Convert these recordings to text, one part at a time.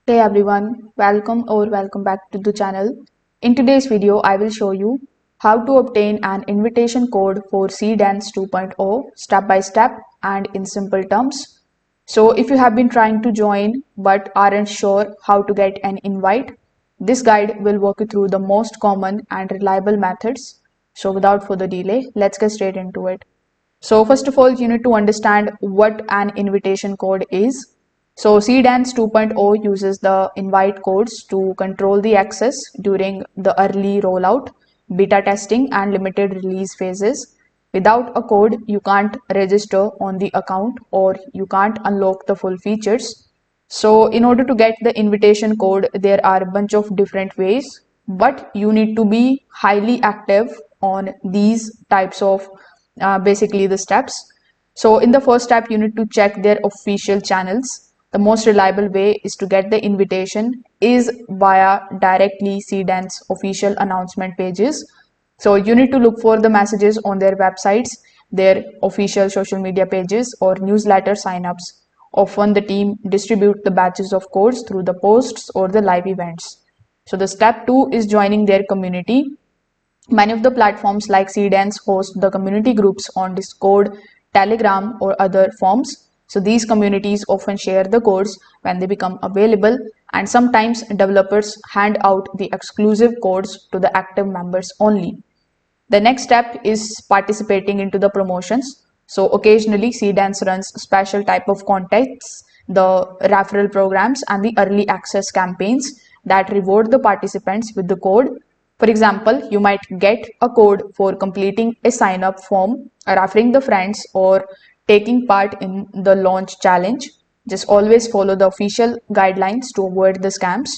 Hey everyone, welcome back to the channel. In today's video, I will show you how to obtain an invitation code for Seedance 2.0 step by step and in simple terms. So if you have been trying to join but aren't sure how to get an invite, this guide will walk you through the most common and reliable methods. So without further delay, let's get straight into it. So first of all, you need to understand what an invitation code is. So Seedance 2.0 uses the invite codes to control the access during the early rollout, beta testing, and limited release phases. Without a code, you can't register on the account or you can't unlock the full features. So in order to get the invitation code, there are a bunch of different ways, but you need to be highly active on these types of basically the steps. So in the first step, you need to check their official channels. The most reliable way is to get the invitation is via directly Seedance official announcement pages. So you need to look for the messages on their websites, their official social media pages or newsletter signups. Often the team distribute the batches of codes through the posts or the live events. So the step 2 is joining their community. Many of the platforms like Seedance host the community groups on Discord, Telegram, or other forums. So these communities often share the codes when they become available, and sometimes developers hand out the exclusive codes to the active members only. The next step is participating into the promotions. So occasionally Seedance runs special type of contests, the referral programs and the early access campaigns that reward the participants with the code. For example, you might get a code for completing a sign up form, referring the friends or taking part in the launch challenge. Just always follow the official guidelines to avoid the scams.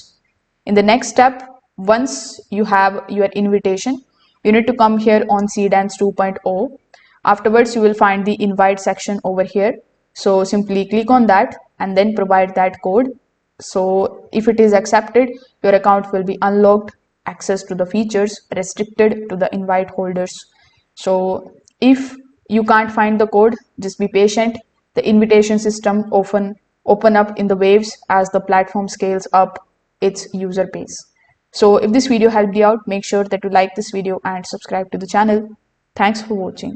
In the next step, once you have your invitation, you need to come here on Seedance 2.0. Afterwards, you will find the invite section over here. So simply click on that and then provide that code. So if it is accepted, your account will be unlocked, access to the features restricted to the invite holders. So if you can't find the code, just be patient. The invitation system often open up in the waves as the platform scales up its user base. So if this video helped you out, make sure that you like this video and subscribe to the channel. Thanks for watching.